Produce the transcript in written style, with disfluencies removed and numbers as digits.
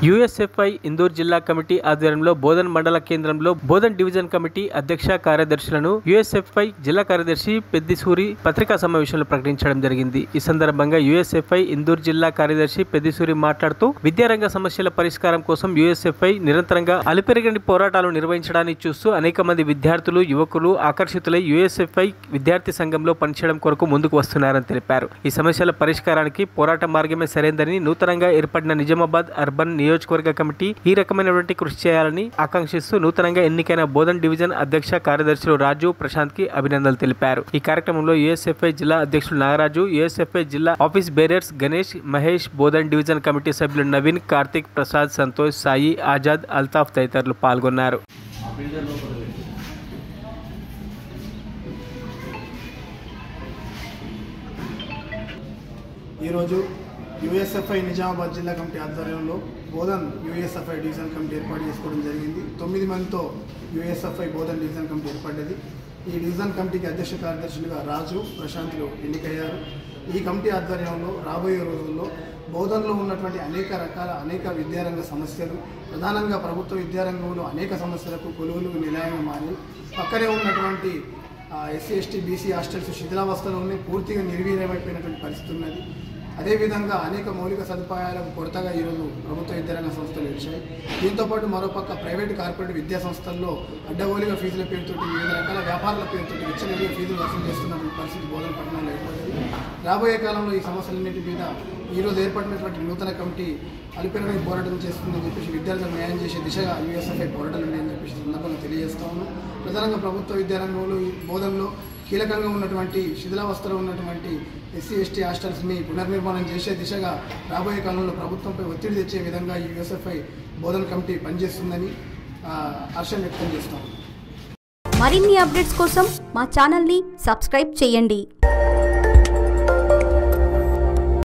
యూఎస్ఎఫ్ఐ ఇందూర్ జిల్లా కమిటీ ఆధ్వర్యంలో బోధన్ మండల కేంద్రంలో బోధన్ డివిజన్ కమిటీ అధ్యక్ష కార్యదర్శులను యూఎస్ఎఫ్ఐ జిల్లా కార్యదర్శి పెద్దిసూరి పత్రికా సమావేశంలో ప్రకటించడం జరిగింది। ఈ సందర్భంగా యూఎస్ఎఫ్ఐ ఇందూర్ జిల్లా కార్యదర్శి పెద్దిసూరి మాట్లాడుతూ విద్యారంగ సమస్యల పరిష్కారం కోసం యూఎస్ఎఫ్ఐ నిరంతరంగా అలుపెరగని పోరాటాలు నిర్వహించడాన్ని చూస్తూ అనేక మంది విద్యార్థులు యువకులు ఆకర్షితులై యూఎస్ఎఫ్ఐ విద్యార్థి సంఘంలో పనిచేయడం కొరకు ముందుకు వస్తున్నారని తెలిపారు। ఈ సమస్యల పరిష్కారానికి పోరాట మార్గమే సరైనదని నూతనంగా ఏర్పడిన నిజామాబాద్ అర్బన్ నియోజకవర్గ కమిటీ ఈ రకమైనటువంటి కృషి చేయాలని ఆకాంక్షిస్తూ నూతనంగా ఎన్నికైన బోధన్ డివిజన్ అధ్యక్ష కార్యదర్శులు రాజు ప్రశాంత్ కి అభినందనలు తెలిపారు। ఈ కార్యక్రమంలో యూఎస్ఎఫ్ఐ జిల్లా అధ్యక్షులు నాగరాజు, యూఎస్ఎఫ్ఐ జిల్లా office bearers Ganesh, Mahesh, Bodhan division committee సభ్యులు నవీన్, కార్తిక్, ప్రసాద్, సంతోష్, సాయి, ఆజాద్, అల్తాఫ్ తదితరులు పాల్గొన్నారు। యూఎస్ఎఫ్ఐ నిజామాబాద్ జిల్లా కమిటీ ఆధ్వర్యంలో బోధన్ యూఎస్ఎఫ్ఐ డివిజన్ కమిటీ ఏర్పాటు చేసుకోవడం జరిగింది। 9 మందితో యూఎస్ఎఫ్ఐ బోధన్ డివిజన్ కమిటీ ఏర్పడ్డది। ఈ డివిజన్ కమిటీకి అధ్యక్ష కార్యదర్శులుగా రాజు, ప్రశాంత్లు ఎన్నికయ్యారు। ఈ కమిటీ ఆధ్వర్యంలో రాబోయే రోజుల్లో బోధన్లో ఉన్నటువంటి అనేక విద్యారంగ సమస్యలు, ప్రధానంగా ప్రభుత్వ విద్యారంగంలో అనేక సమస్యలకు కొలువులకు నిలయంగా మారి పక్కనే ఉన్నటువంటి ఎస్సీ, ఎస్టీ, బీసీ హాస్టల్స్ శిథిలావస్థలో ఉన్నాయి, పూర్తిగా నిర్వీర్యమైపోయినటువంటి పరిస్థితి ఉన్నది। అదేవిధంగా అనేక మౌలిక సదుపాయాలకు కొరతగా ఈరోజు ప్రభుత్వ విద్యారంగ సంస్థలు వచ్చాయి। దీంతోపాటు మరోపక్క ప్రైవేటు కార్పొరేట్ విద్యా సంస్థల్లో అడ్డగోలుగా ఫీజుల పేరుతో వివిధ రకాల వ్యాపారాల పేరుతో విచ్చలవిడిగా ఫీజులు వసూలు చేస్తున్నటువంటి పరిస్థితి బోధన పట్టణంలో ఏర్పడింది। రాబోయే కాలంలో ఈ సమస్యలన్నింటి మీద ఈరోజు ఏర్పడినటువంటి నూతన కమిటీ అలుపెరగని పోరాటం చేస్తుందని చెప్పేసి విద్యార్థులకు న్యాయం చేసే దిశగా యూఎస్ఎఫ్ఐ పోరాటాలు ఉన్నాయని చెప్పేసి సందర్భంగా తెలియజేస్తా ఉన్నాం। ప్రధానంగా ప్రభుత్వ విద్యారంగంలో ఈ బోధనలో కీలకంగా ఉన్నటువంటి శిథిలావస్థలో ఉన్నటువంటి ఎస్సీ, ఎస్టీ హాస్టల్స్ని పునర్నిర్మాణం చేసే దిశగా రాబోయే కాలంలో ప్రభుత్వంపై ఒత్తిడి తెచ్చే విధంగా ఈ యూఎస్ఎఫ్ఐ బోధన కమిటీ పనిచేస్తుందని హర్షం వ్యక్తం చేస్తాం। మరిన్ని అప్డేట్స్ కోసం మా ఛానల్ని సబ్స్క్రైబ్ చేయండి।